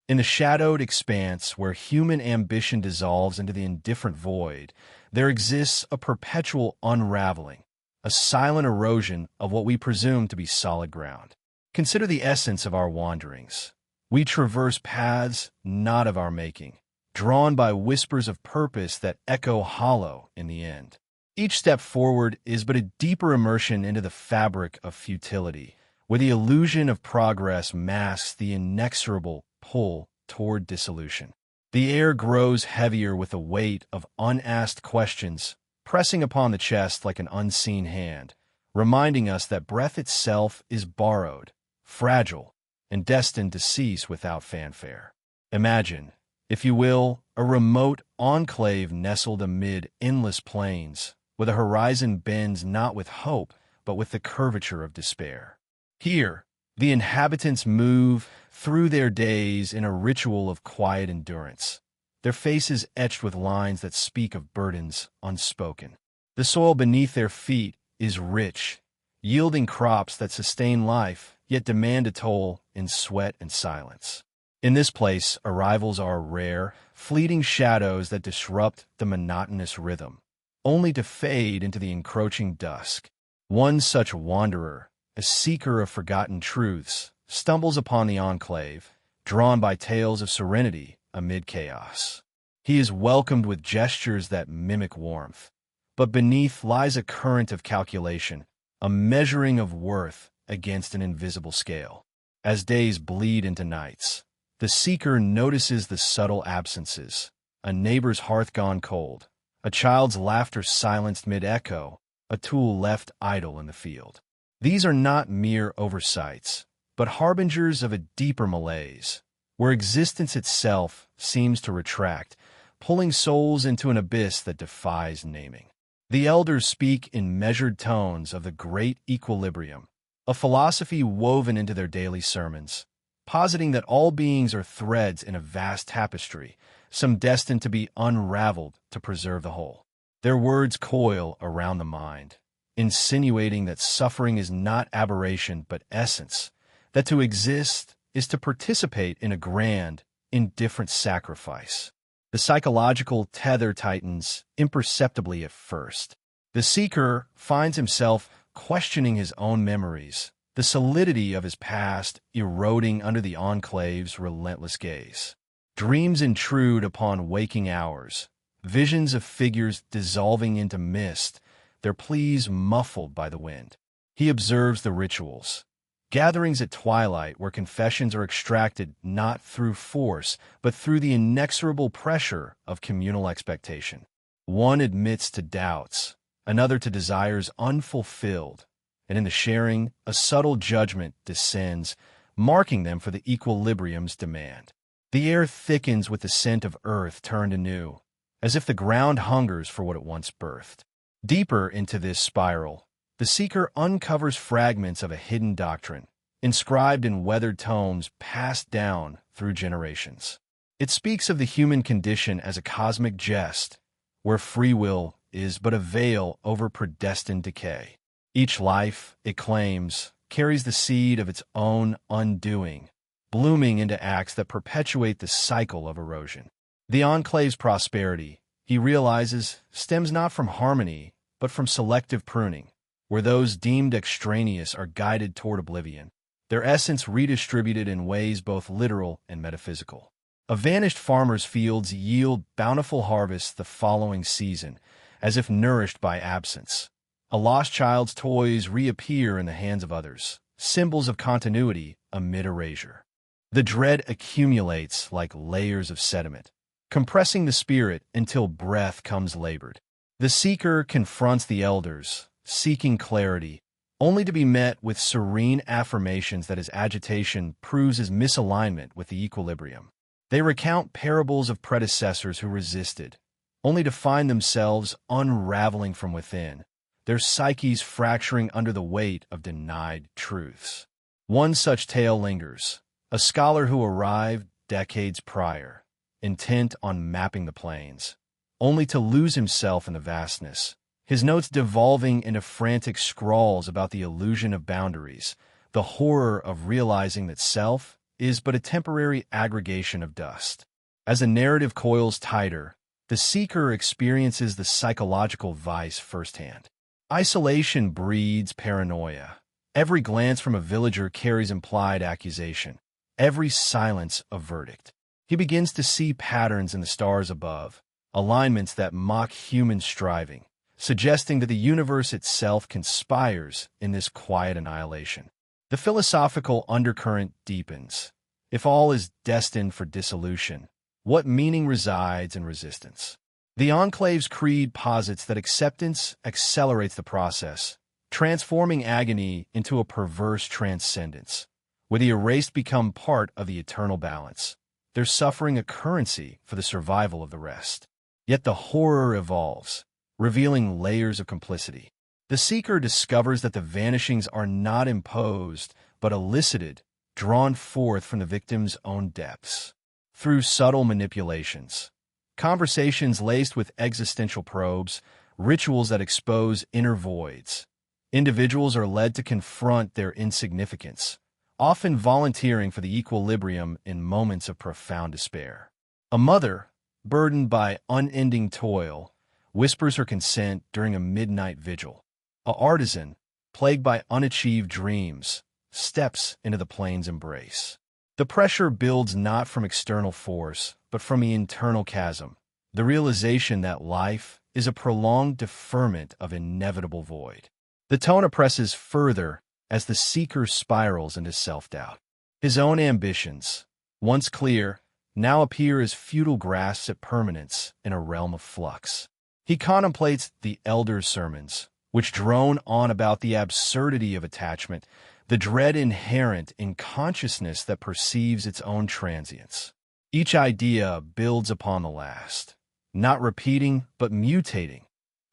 In the shadowed expanse where human ambition dissolves into the indifferent void, there exists a perpetual unraveling, a silent erosion of what we presume to be solid ground. Consider the essence of our wanderings. We traverse paths not of our making, drawn by whispers of purpose that echo hollow in the end. Each step forward is but a deeper immersion into the fabric of futility, where the illusion of progress masks the inexorable pull toward dissolution. The air grows heavier with the weight of unasked questions, pressing upon the chest like an unseen hand, reminding us that breath itself is borrowed, fragile, and destined to cease without fanfare. Imagine, if you will, a remote enclave nestled amid endless plains, where the horizon bends not with hope, but with the curvature of despair. Here, the inhabitants move through their days in a ritual of quiet endurance, their faces etched with lines that speak of burdens unspoken. The soil beneath their feet is rich, yielding crops that sustain life, yet demand a toll in sweat and silence. In this place, arrivals are rare, fleeting shadows that disrupt the monotonous rhythm, only to fade into the encroaching dusk. One such wanderer, a seeker of forgotten truths, stumbles upon the enclave, drawn by tales of serenity amid chaos. He is welcomed with gestures that mimic warmth, but beneath lies a current of calculation, a measuring of worth against an invisible scale. As days bleed into nights, the seeker notices the subtle absences: a neighbor's hearth gone cold, a child's laughter silenced mid-echo, a tool left idle in the field. These are not mere oversights, but harbingers of a deeper malaise, where existence itself seems to retract, pulling souls into an abyss that defies naming. The elders speak in measured tones of the great equilibrium, a philosophy woven into their daily sermons, positing that all beings are threads in a vast tapestry, some destined to be unraveled to preserve the whole. Their words coil around the mind, insinuating that suffering is not aberration but essence, that to exist is to participate in a grand, indifferent sacrifice. The psychological tether tightens imperceptibly at first. The seeker finds himself questioning his own memories, the solidity of his past eroding under the enclave's relentless gaze. Dreams intrude upon waking hours, visions of figures dissolving into mist, their pleas muffled by the wind. He observes the rituals, gatherings at twilight where confessions are extracted not through force, but through the inexorable pressure of communal expectation. One admits to doubts, another to desires unfulfilled, and in the sharing, a subtle judgment descends, marking them for the equilibrium's demand. The air thickens with the scent of earth turned anew, as if the ground hungers for what it once birthed. Deeper into this spiral, the seeker uncovers fragments of a hidden doctrine, inscribed in weathered tomes passed down through generations. It speaks of the human condition as a cosmic jest, where free will is but a veil over predestined decay. Each life, it claims, carries the seed of its own undoing, blooming into acts that perpetuate the cycle of erosion. The enclave's prosperity, he realizes, stems not from harmony, but from selective pruning, where those deemed extraneous are guided toward oblivion, their essence redistributed in ways both literal and metaphysical. A vanished farmer's fields yield bountiful harvests the following season, as if nourished by absence. A lost child's toys reappear in the hands of others, symbols of continuity amid erasure. The dread accumulates like layers of sediment, compressing the spirit until breath comes labored. The seeker confronts the elders, seeking clarity, only to be met with serene affirmations that his agitation proves his misalignment with the equilibrium. They recount parables of predecessors who resisted, only to find themselves unraveling from within, their psyches fracturing under the weight of denied truths. One such tale lingers, a scholar who arrived decades prior, intent on mapping the plains, only to lose himself in the vastness, his notes devolving into frantic scrawls about the illusion of boundaries, the horror of realizing that self is but a temporary aggregation of dust. As the narrative coils tighter, the seeker experiences the psychological vice firsthand. Isolation breeds paranoia. Every glance from a villager carries implied accusation. Every silence a verdict. He begins to see patterns in the stars above, alignments that mock human striving, suggesting that the universe itself conspires in this quiet annihilation. The philosophical undercurrent deepens. If all is destined for dissolution, what meaning resides in resistance? The Enclave's creed posits that acceptance accelerates the process, transforming agony into a perverse transcendence, where the erased become part of the eternal balance, their suffering a currency for the survival of the rest. Yet the horror evolves, revealing layers of complicity. The seeker discovers that the vanishings are not imposed, but elicited, drawn forth from the victim's own depths. Through subtle manipulations, conversations laced with existential probes, rituals that expose inner voids, individuals are led to confront their insignificance, often volunteering for the equilibrium in moments of profound despair. A mother, burdened by unending toil, whispers her consent during a midnight vigil. An artisan, plagued by unachieved dreams, steps into the plain's embrace. The pressure builds not from external force, but from the internal chasm, the realization that life is a prolonged deferment of inevitable void. The tone oppresses further as the seeker spirals into self-doubt. His own ambitions, once clear, now appear as futile grasps at permanence in a realm of flux. He contemplates the elders' sermons, which drone on about the absurdity of attachment, the dread inherent in consciousness that perceives its own transience. Each idea builds upon the last, not repeating but mutating,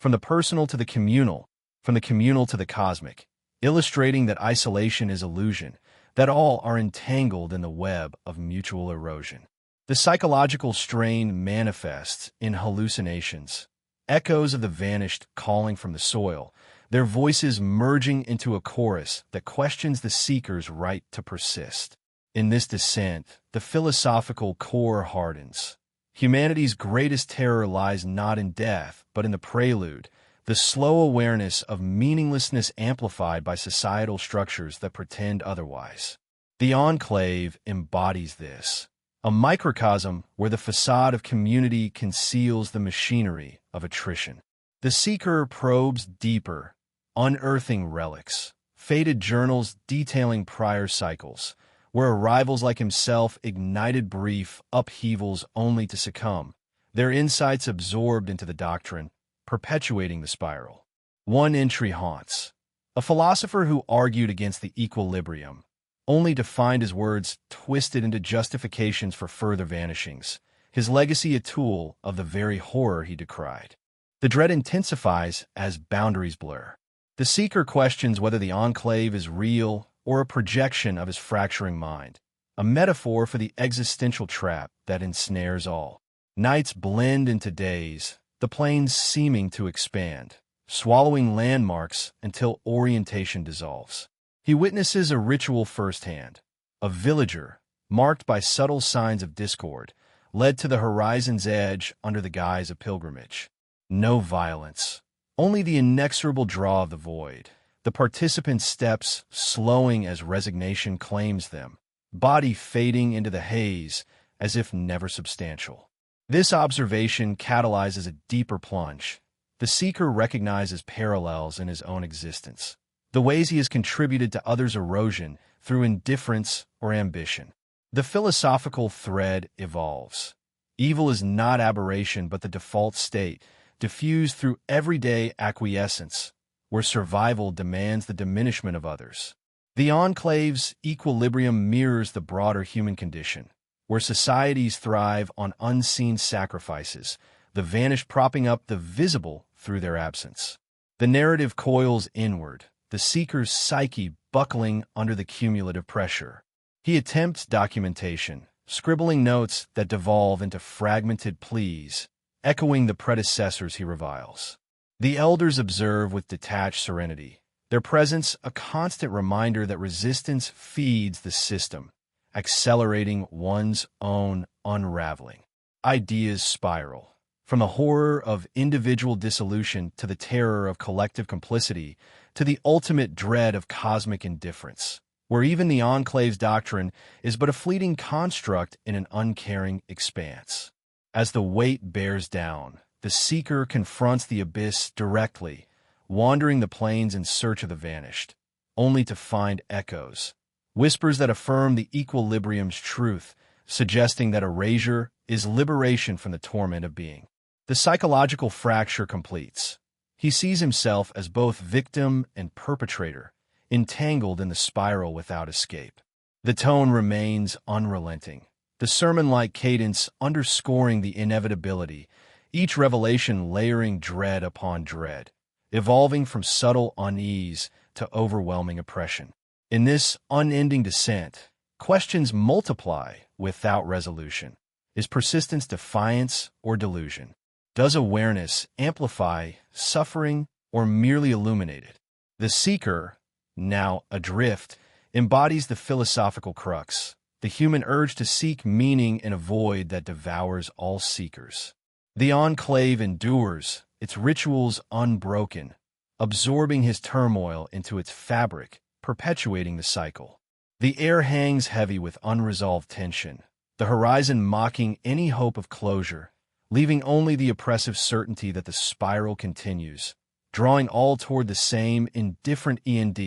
from the personal to the communal, from the communal to the cosmic, illustrating that isolation is illusion, that all are entangled in the web of mutual erosion. The psychological strain manifests in hallucinations, echoes of the vanished calling from the soil, their voices merging into a chorus that questions the seeker's right to persist. In this descent, the philosophical core hardens. Humanity's greatest terror lies not in death, but in the prelude, the slow awareness of meaninglessness amplified by societal structures that pretend otherwise. The Enclave embodies this, a microcosm where the facade of community conceals the machinery of attrition. The seeker probes deeper, unearthing relics, faded journals detailing prior cycles, where arrivals like himself ignited brief upheavals only to succumb, their insights absorbed into the doctrine, perpetuating the spiral. One entry haunts. A philosopher who argued against the equilibrium, only to find his words twisted into justifications for further vanishings, his legacy a tool of the very horror he decried. The dread intensifies as boundaries blur. The seeker questions whether the Enclave is real or a projection of his fracturing mind, a metaphor for the existential trap that ensnares all. Nights blend into days, the plains seeming to expand, swallowing landmarks until orientation dissolves. He witnesses a ritual firsthand, a villager, marked by subtle signs of discord, led to the horizon's edge under the guise of pilgrimage. No violence, only the inexorable draw of the void, the participants' steps slowing as resignation claims them, body fading into the haze as if never substantial. This observation catalyzes a deeper plunge. The seeker recognizes parallels in his own existence, the ways he has contributed to others' erosion through indifference or ambition. The philosophical thread evolves. Evil is not aberration but the default state, diffused through everyday acquiescence, where survival demands the diminishment of others. The Enclave's equilibrium mirrors the broader human condition, where societies thrive on unseen sacrifices, the vanished propping up the visible through their absence. The narrative coils inward, the seeker's psyche buckling under the cumulative pressure. He attempts documentation, scribbling notes that devolve into fragmented pleas, echoing the predecessors he reviles. The elders observe with detached serenity, their presence a constant reminder that resistance feeds the system, accelerating one's own unraveling. Ideas spiral. From the horror of individual dissolution to the terror of collective complicity to the ultimate dread of cosmic indifference, where even the Enclave's doctrine is but a fleeting construct in an uncaring expanse. As the weight bears down, the seeker confronts the abyss directly, wandering the plains in search of the vanished, only to find echoes, whispers that affirm the equilibrium's truth, suggesting that erasure is liberation from the torment of being. The psychological fracture completes. He sees himself as both victim and perpetrator, entangled in the spiral without escape. The tone remains unrelenting, the sermon-like cadence underscoring the inevitability, each revelation layering dread upon dread, evolving from subtle unease to overwhelming oppression. In this unending descent, questions multiply without resolution. Is persistence defiance or delusion? Does awareness amplify suffering or merely illuminate it? The seeker, now adrift, embodies the philosophical crux, the human urge to seek meaning in a void that devours all seekers. The Enclave endures, its rituals unbroken, absorbing his turmoil into its fabric, perpetuating the cycle. The air hangs heavy with unresolved tension, the horizon mocking any hope of closure, leaving only the oppressive certainty that the spiral continues, drawing all toward the same indifferent end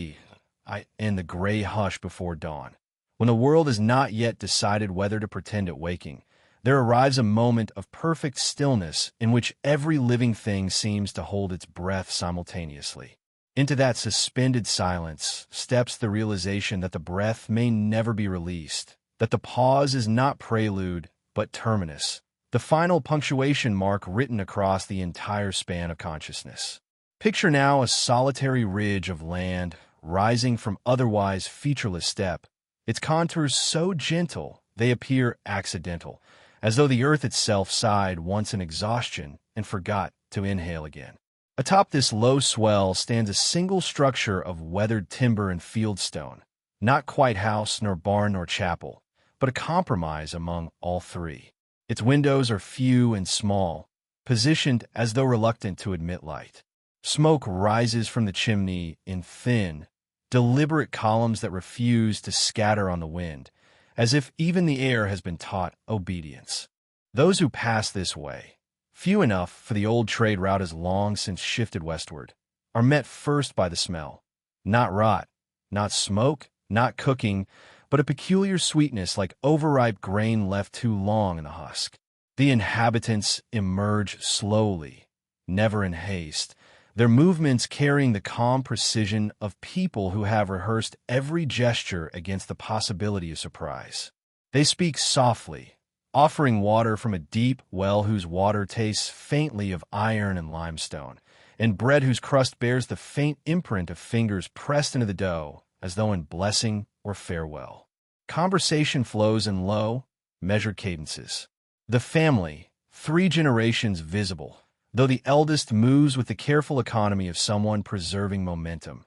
in the gray hush before dawn. When the world has not yet decided whether to pretend at waking, there arrives a moment of perfect stillness in which every living thing seems to hold its breath simultaneously. Into that suspended silence steps the realization that the breath may never be released, that the pause is not prelude, but terminus, the final punctuation mark written across the entire span of consciousness. Picture now a solitary ridge of land rising from otherwise featureless steppe, its contours so gentle they appear accidental, as though the earth itself sighed once in exhaustion and forgot to inhale again. Atop this low swell stands a single structure of weathered timber and fieldstone, not quite house nor barn nor chapel, but a compromise among all three. Its windows are few and small, positioned as though reluctant to admit light. Smoke rises from the chimney in thin, deliberate columns that refuse to scatter on the wind, as if even the air has been taught obedience. Those who pass this way, few enough for the old trade route has long since shifted westward, are met first by the smell. Not rot, not smoke, not cooking, but a peculiar sweetness like overripe grain left too long in the husk. The inhabitants emerge slowly, never in haste, their movements carrying the calm precision of people who have rehearsed every gesture against the possibility of surprise. They speak softly, offering water from a deep well whose water tastes faintly of iron and limestone, and bread whose crust bears the faint imprint of fingers pressed into the dough, as though in blessing or farewell. Conversation flows in low, measured cadences. The family, 3 generations visible, though the eldest moves with the careful economy of someone preserving momentum,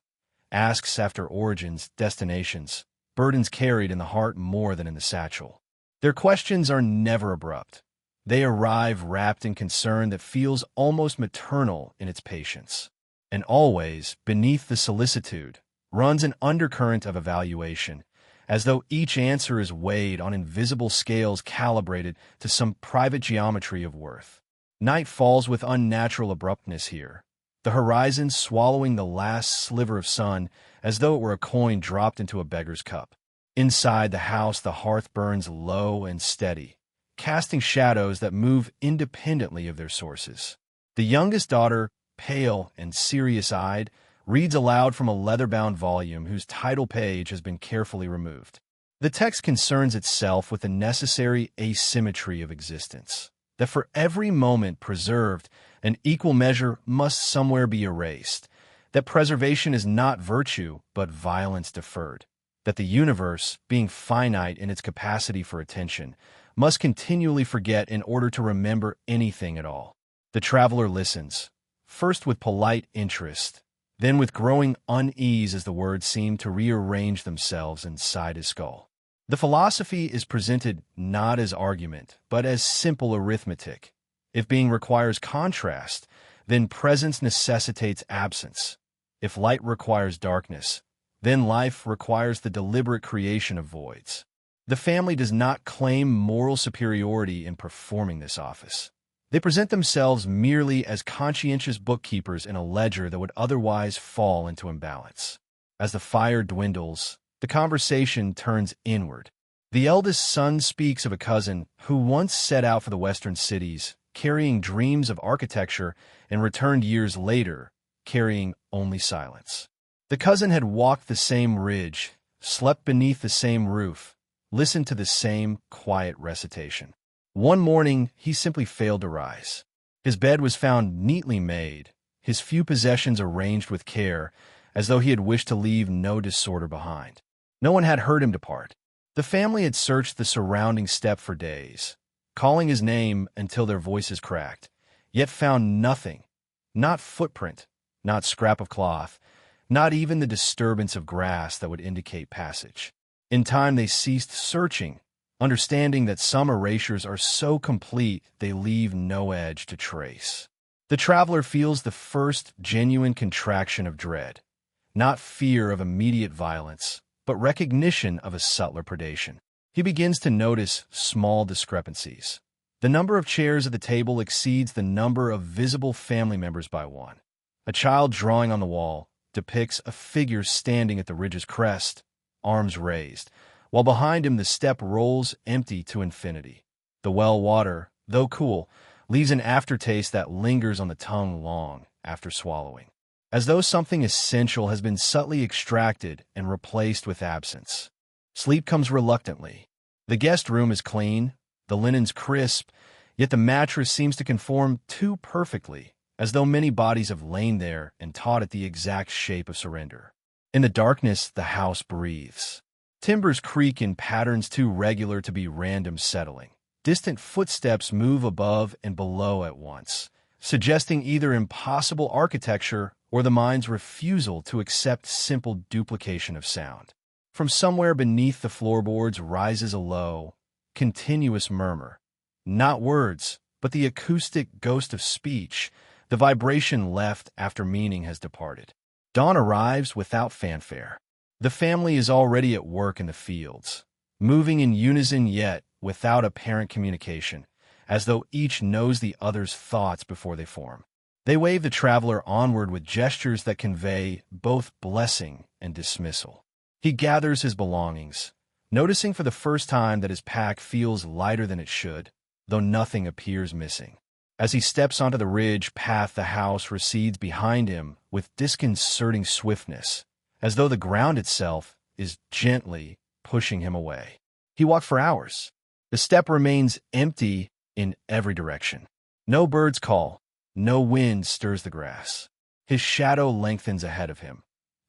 asks after origins, destinations, burdens carried in the heart more than in the satchel. Their questions are never abrupt. They arrive wrapped in concern that feels almost maternal in its patience. And always, beneath the solicitude, runs an undercurrent of evaluation, as though each answer is weighed on invisible scales calibrated to some private geometry of worth. Night falls with unnatural abruptness here, the horizon swallowing the last sliver of sun as though it were a coin dropped into a beggar's cup. Inside the house, the hearth burns low and steady, casting shadows that move independently of their sources. The youngest daughter, pale and serious-eyed, reads aloud from a leather-bound volume whose title page has been carefully removed. The text concerns itself with the necessary asymmetry of existence, that for every moment preserved, an equal measure must somewhere be erased, that preservation is not virtue but violence deferred, that the universe, being finite in its capacity for attention, must continually forget in order to remember anything at all. The traveler listens, first with polite interest, then with growing unease as the words seem to rearrange themselves inside his skull. The philosophy is presented not as argument, but as simple arithmetic. If being requires contrast, then presence necessitates absence. If light requires darkness, then life requires the deliberate creation of voids. The family does not claim moral superiority in performing this office. They present themselves merely as conscientious bookkeepers in a ledger that would otherwise fall into imbalance. As the fire dwindles, the conversation turns inward. The eldest son speaks of a cousin who once set out for the western cities, carrying dreams of architecture, and returned years later, carrying only silence. The cousin had walked the same ridge, slept beneath the same roof, listened to the same quiet recitation. One morning, he simply failed to rise. His bed was found neatly made, his few possessions arranged with care, as though he had wished to leave no disorder behind. No one had heard him depart. The family had searched the surrounding steppe for days, calling his name until their voices cracked, yet found nothing, not footprint, not scrap of cloth, not even the disturbance of grass that would indicate passage. In time they ceased searching, understanding that some erasures are so complete they leave no edge to trace. The traveler feels the first genuine contraction of dread, not fear of immediate violence, but recognition of a subtler predation. He begins to notice small discrepancies. The number of chairs at the table exceeds the number of visible family members by one. A child drawing on the wall depicts a figure standing at the ridge's crest, arms raised, while behind him the steppe rolls empty to infinity. The well water, though cool, leaves an aftertaste that lingers on the tongue long after swallowing, as though something essential has been subtly extracted and replaced with absence. Sleep comes reluctantly. The guest room is clean, the linens crisp, yet the mattress seems to conform too perfectly, as though many bodies have lain there and taught it the exact shape of surrender. In the darkness, the house breathes. Timbers creak in patterns too regular to be random settling. Distant footsteps move above and below at once, suggesting either impossible architecture or the mind's refusal to accept simple duplication of sound. From somewhere beneath the floorboards rises a low, continuous murmur. Not words, but the acoustic ghost of speech, the vibration left after meaning has departed. Dawn arrives without fanfare. The family is already at work in the fields, moving in unison yet without apparent communication, as though each knows the other's thoughts before they form. They wave the traveler onward with gestures that convey both blessing and dismissal. He gathers his belongings, noticing for the first time that his pack feels lighter than it should, though nothing appears missing. As he steps onto the ridge path, the house recedes behind him with disconcerting swiftness, as though the ground itself is gently pushing him away. He walked for hours. The steppe remains empty in every direction. No birds call, no wind stirs the grass. His shadow lengthens ahead of him,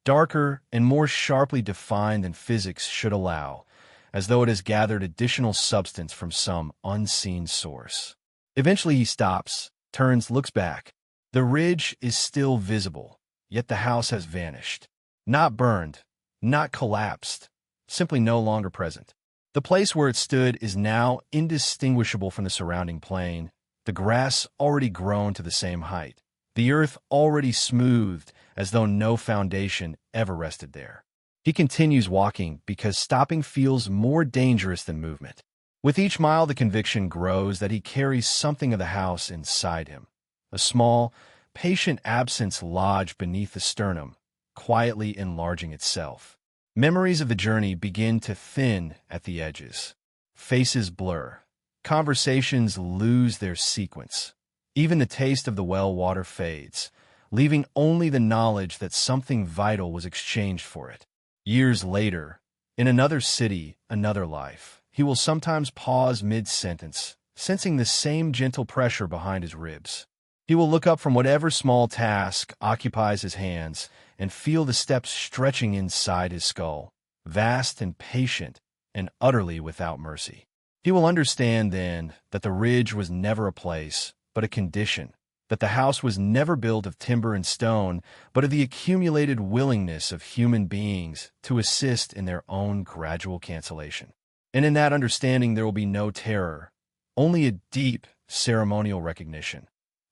darker and more sharply defined than physics should allow, as though it has gathered additional substance from some unseen source. Eventually he stops, turns, looks back. The ridge is still visible, yet the house has vanished. Not burned, not collapsed, simply no longer present. The place where it stood is now indistinguishable from the surrounding plain, the grass already grown to the same height, the earth already smoothed as though no foundation ever rested there. He continues walking because stopping feels more dangerous than movement. With each mile, the conviction grows that he carries something of the house inside him, a small, patient absence lodged beneath the sternum, quietly enlarging itself. Memories of the journey begin to thin at the edges. Faces blur. Conversations lose their sequence. Even the taste of the well water fades, leaving only the knowledge that something vital was exchanged for it. Years later, in another city, another life, he will sometimes pause mid-sentence, sensing the same gentle pressure behind his ribs. He will look up from whatever small task occupies his hands and feel the steps stretching inside his skull, vast and patient and utterly without mercy. He will understand then that the ridge was never a place, but a condition, that the house was never built of timber and stone, but of the accumulated willingness of human beings to assist in their own gradual cancellation. And in that understanding, there will be no terror, only a deep ceremonial recognition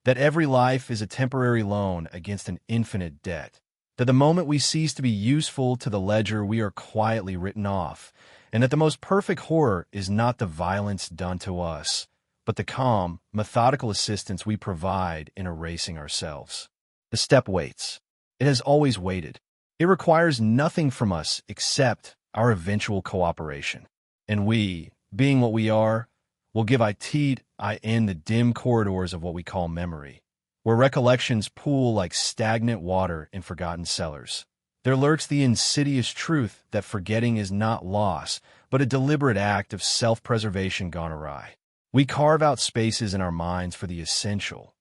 that every life is a temporary loan against an infinite debt, that the moment we cease to be useful to the ledger, we are quietly written off, and that the most perfect horror is not the violence done to us, but the calm, methodical assistance we provide in erasing ourselves. The step waits. It has always waited. It requires nothing from us except our eventual cooperation. And we, being what we are, will give it in the dim corridors of what we call memory, where recollections pool like stagnant water in forgotten cellars. There lurks the insidious truth that forgetting is not loss, but a deliberate act of self-preservation gone awry. We carve out spaces in our minds for the essential,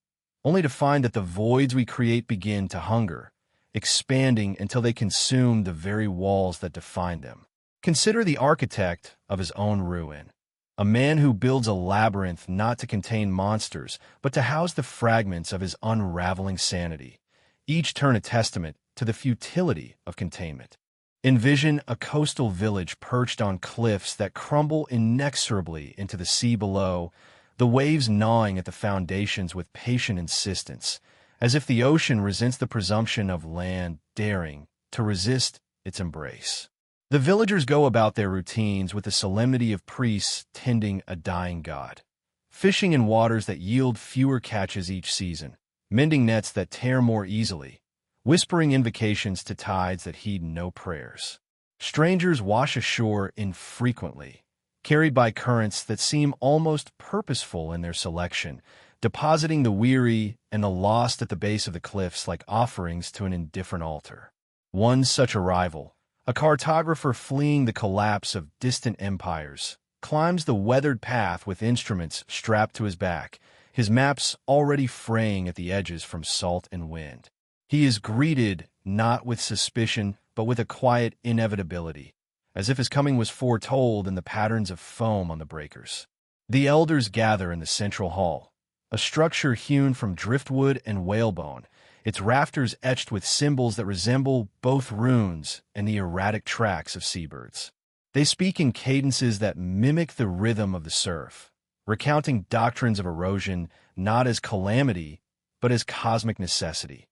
only to find that the voids we create begin to hunger, expanding until they consume the very walls that define them. Consider the architect of his own ruin, a man who builds a labyrinth not to contain monsters, but to house the fragments of his unraveling sanity, each turn a testament to the futility of containment. Envision a coastal village perched on cliffs that crumble inexorably into the sea below, the waves gnawing at the foundations with patient insistence, as if the ocean resents the presumption of land daring to resist its embrace. The villagers go about their routines with the solemnity of priests tending a dying god, fishing in waters that yield fewer catches each season, mending nets that tear more easily, whispering invocations to tides that heed no prayers. Strangers wash ashore infrequently, carried by currents that seem almost purposeful in their selection, depositing the weary and the lost at the base of the cliffs like offerings to an indifferent altar. One such arrival, a cartographer fleeing the collapse of distant empires, climbs the weathered path with instruments strapped to his back, his maps already fraying at the edges from salt and wind. He is greeted not with suspicion, but with a quiet inevitability, as if his coming was foretold in the patterns of foam on the breakers. The elders gather in the central hall, a structure hewn from driftwood and whalebone, its rafters etched with symbols that resemble both runes and the erratic tracks of seabirds. They speak in cadences that mimic the rhythm of the surf, recounting doctrines of erosion not as calamity, but as cosmic necessity,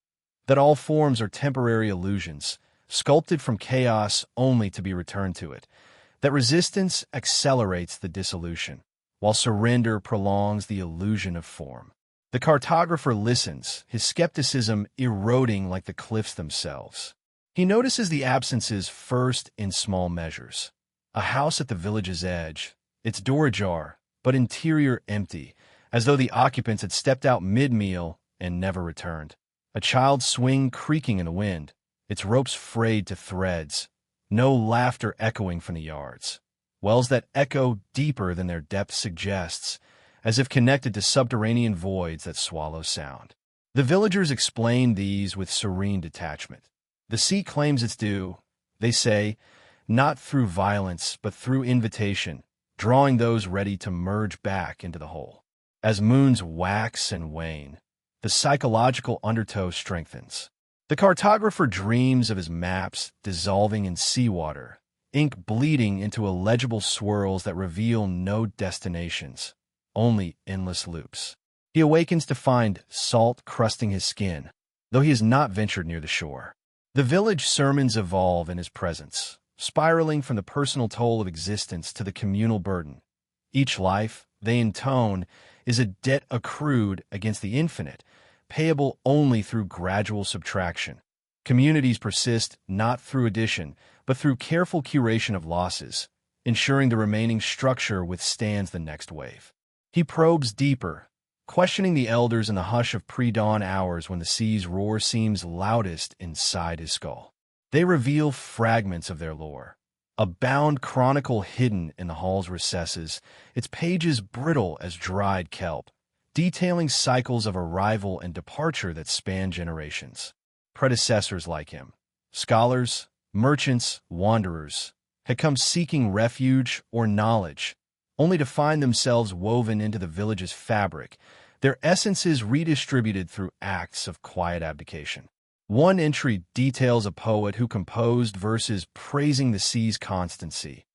that all forms are temporary illusions, sculpted from chaos only to be returned to it, that resistance accelerates the dissolution, while surrender prolongs the illusion of form. The cartographer listens, his skepticism eroding like the cliffs themselves. He notices the absences first in small measures. A house at the village's edge, its door ajar, but interior empty, as though the occupants had stepped out mid-meal and never returned. A child's swing creaking in the wind, its ropes frayed to threads, no laughter echoing from the yards. Wells that echo deeper than their depth suggests, as if connected to subterranean voids that swallow sound. The villagers explain these with serene detachment. The sea claims its due, they say, not through violence, but through invitation, drawing those ready to merge back into the whole. As moons wax and wane, the psychological undertow strengthens. The cartographer dreams of his maps dissolving in seawater, ink bleeding into illegible swirls that reveal no destinations, only endless loops. He awakens to find salt crusting his skin, though he has not ventured near the shore. The village sermons evolve in his presence, spiraling from the personal toll of existence to the communal burden. Each life, they intone, is a debt accrued against the infinite, payable only through gradual subtraction. Communities persist not through addition, but through careful curation of losses, ensuring the remaining structure withstands the next wave. He probes deeper, questioning the elders in the hush of pre-dawn hours when the sea's roar seems loudest inside his skull. They reveal fragments of their lore, a bound chronicle hidden in the hall's recesses, its pages brittle as dried kelp, detailing cycles of arrival and departure that span generations. Predecessors like him, scholars, merchants, wanderers, had come seeking refuge or knowledge, only to find themselves woven into the village's fabric, their essences redistributed through acts of quiet abdication. One entry details a poet who composed verses praising the sea's constancy,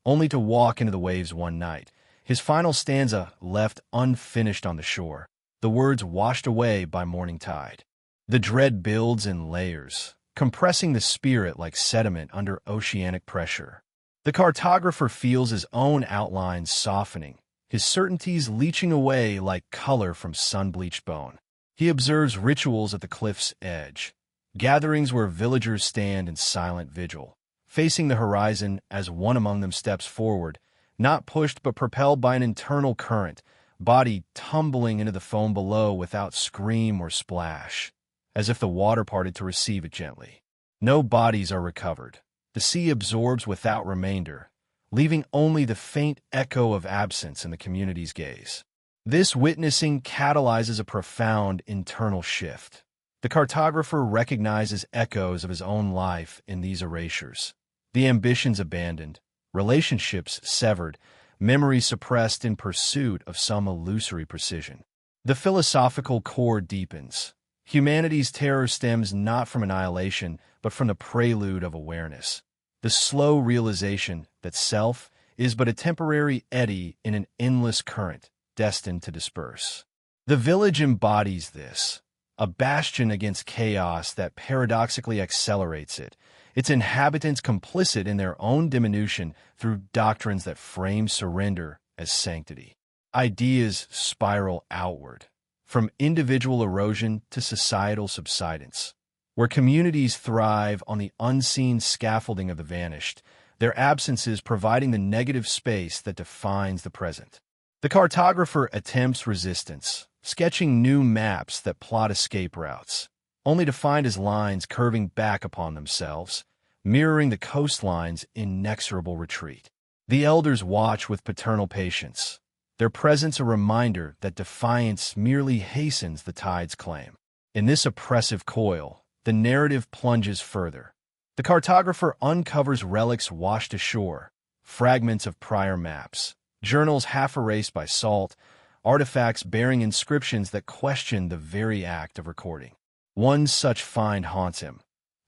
only to walk into the waves one night, his final stanza left unfinished on the shore, the words washed away by morning tide. The dread builds in layers, compressing the spirit like sediment under oceanic pressure. The cartographer feels his own outlines softening, his certainties leaching away like color from sun-bleached bone. He observes rituals at the cliff's edge, gatherings where villagers stand in silent vigil, facing the horizon as one among them steps forward, not pushed but propelled by an internal current, body tumbling into the foam below without scream or splash, as if the water parted to receive it gently. No bodies are recovered. The sea absorbs without remainder, leaving only the faint echo of absence in the community's gaze. This witnessing catalyzes a profound internal shift. The cartographer recognizes echoes of his own life in these erasures. The ambitions abandoned, relationships severed, memory suppressed in pursuit of some illusory precision. The philosophical core deepens. Humanity's terror stems not from annihilation, but from the prelude of awareness. The slow realization that self is but a temporary eddy in an endless current destined to disperse. The village embodies this, a bastion against chaos that paradoxically accelerates it, its inhabitants complicit in their own diminution through doctrines that frame surrender as sanctity. Ideas spiral outward, from individual erosion to societal subsidence. Where communities thrive on the unseen scaffolding of the vanished, their absences providing the negative space that defines the present. The cartographer attempts resistance, sketching new maps that plot escape routes, only to find his lines curving back upon themselves, mirroring the coastline's inexorable retreat. The elders watch with paternal patience, their presence a reminder that defiance merely hastens the tide's claim. In this oppressive coil, the narrative plunges further. The cartographer uncovers relics washed ashore, fragments of prior maps, journals half erased by salt, artifacts bearing inscriptions that question the very act of recording. One such find haunts him,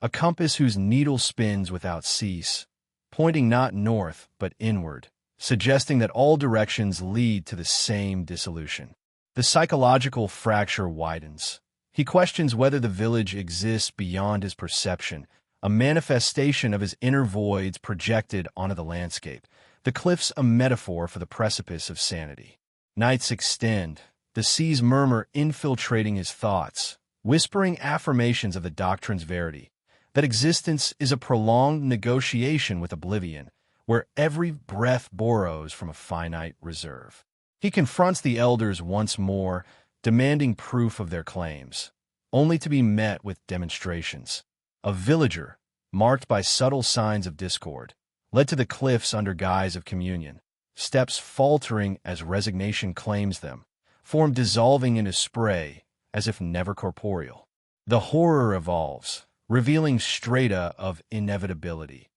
a compass whose needle spins without cease, pointing not north but inward, suggesting that all directions lead to the same dissolution. The psychological fracture widens. He questions whether the village exists beyond his perception, a manifestation of his inner voids projected onto the landscape, the cliffs a metaphor for the precipice of sanity. Nights extend, the seas murmur infiltrating his thoughts, whispering affirmations of the doctrine's verity, that existence is a prolonged negotiation with oblivion, where every breath borrows from a finite reserve. He confronts the elders once more, demanding proof of their claims, only to be met with demonstrations. A villager, marked by subtle signs of discord, led to the cliffs under guise of communion, steps faltering as resignation claims them, form dissolving into spray as if never corporeal. The horror evolves, revealing strata of inevitability.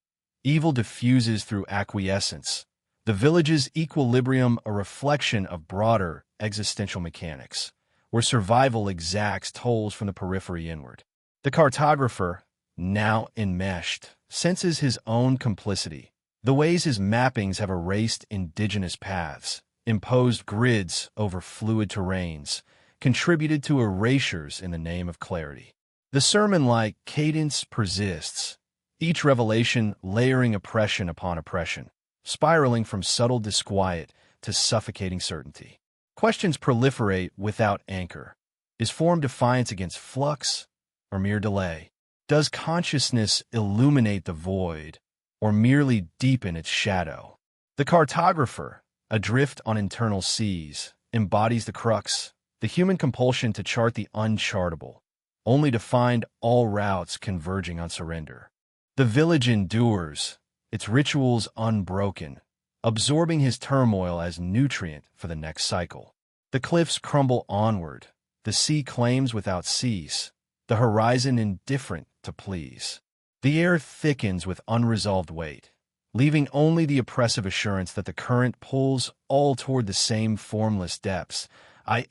Evil diffuses through acquiescence, the village's equilibrium a reflection of broader existential mechanics, where survival exacts tolls from the periphery inward. The cartographer, now enmeshed, senses his own complicity, the ways his mappings have erased indigenous paths, imposed grids over fluid terrains, contributed to erasures in the name of clarity. The sermon-like cadence persists, each revelation layering oppression upon oppression, spiraling from subtle disquiet to suffocating certainty. Questions proliferate without anchor. Is form defiance against flux or mere delay? Does consciousness illuminate the void or merely deepen its shadow? The cartographer, adrift on internal seas, embodies the crux, the human compulsion to chart the unchartable, only to find all routes converging on surrender. The village endures, its rituals unbroken, absorbing his turmoil as nutrient for the next cycle. The cliffs crumble onward, the sea claims without cease, the horizon indifferent to please. The air thickens with unresolved weight, leaving only the oppressive assurance that the current pulls all toward the same formless depths,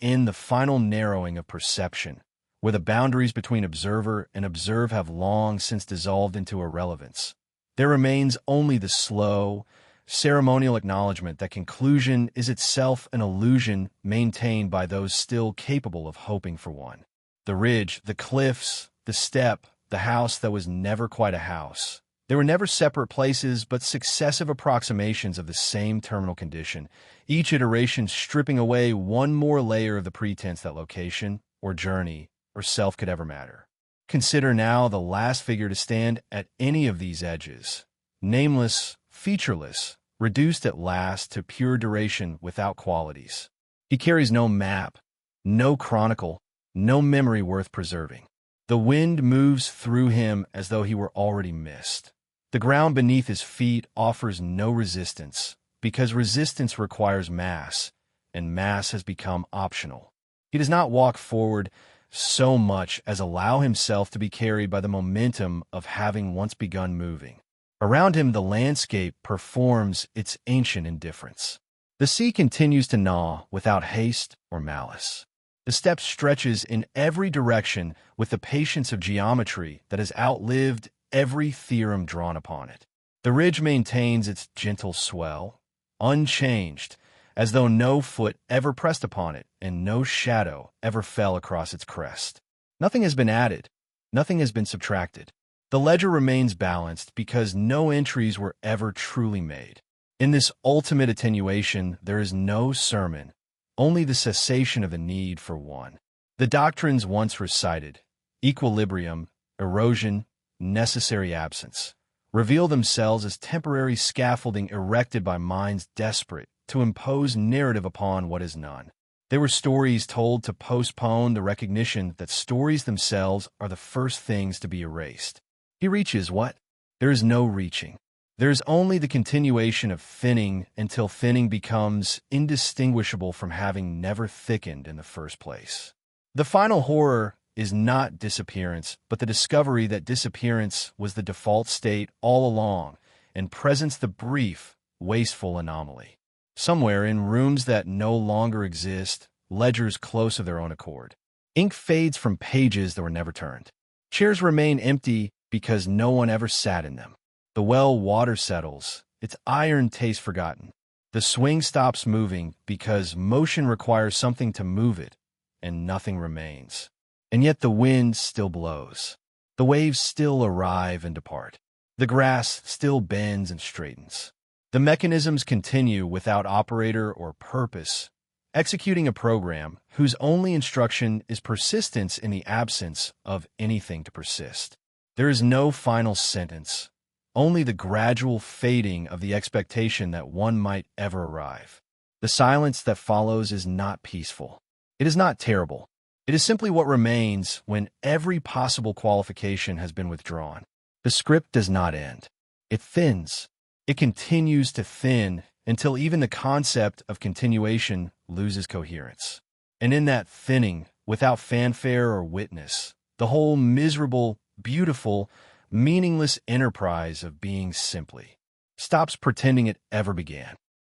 in the final narrowing of perception, where the boundaries between observer and observe have long since dissolved into irrelevance. There remains only the slow, ceremonial acknowledgement that conclusion is itself an illusion maintained by those still capable of hoping for one. The ridge, the cliffs, the steppe, the house that was never quite a house. They were never separate places, but successive approximations of the same terminal condition, each iteration stripping away one more layer of the pretense that location, or journey, or self could ever matter. Consider now the last figure to stand at any of these edges. Nameless, featureless, reduced at last to pure duration without qualities. He carries no map, no chronicle, no memory worth preserving. The wind moves through him as though he were already missed. The ground beneath his feet offers no resistance, because resistance requires mass, and mass has become optional. He does not walk forward so much as allow himself to be carried by the momentum of having once begun moving. Around him, the landscape performs its ancient indifference. The sea continues to gnaw without haste or malice. The steppe stretches in every direction with the patience of geometry that has outlived every theorem drawn upon it. The ridge maintains its gentle swell, unchanged, as though no foot ever pressed upon it and no shadow ever fell across its crest. Nothing has been added, nothing has been subtracted. The ledger remains balanced because no entries were ever truly made. In this ultimate attenuation, there is no sermon, only the cessation of the need for one. The doctrines once recited, equilibrium, erosion, necessary absence, reveal themselves as temporary scaffolding erected by minds desperate to impose narrative upon what is none. They were stories told to postpone the recognition that stories themselves are the first things to be erased. He reaches what? There is no reaching. There is only the continuation of thinning until thinning becomes indistinguishable from having never thickened in the first place. The final horror is not disappearance, but the discovery that disappearance was the default state all along, and presents the brief, wasteful anomaly. Somewhere in rooms that no longer exist, ledgers close of their own accord. Ink fades from pages that were never turned. Chairs remain empty because no one ever sat in them. The well water settles, its iron taste forgotten. The swing stops moving because motion requires something to move it, and nothing remains. And yet the wind still blows. The waves still arrive and depart. The grass still bends and straightens. The mechanisms continue without operator or purpose, executing a program whose only instruction is persistence in the absence of anything to persist. There is no final sentence, only the gradual fading of the expectation that one might ever arrive. The silence that follows is not peaceful. It is not terrible. It is simply what remains when every possible qualification has been withdrawn. The script does not end. It thins. It continues to thin until even the concept of continuation loses coherence. And in that thinning, without fanfare or witness, the whole miserable, beautiful, meaningless enterprise of being simply stops pretending it ever began.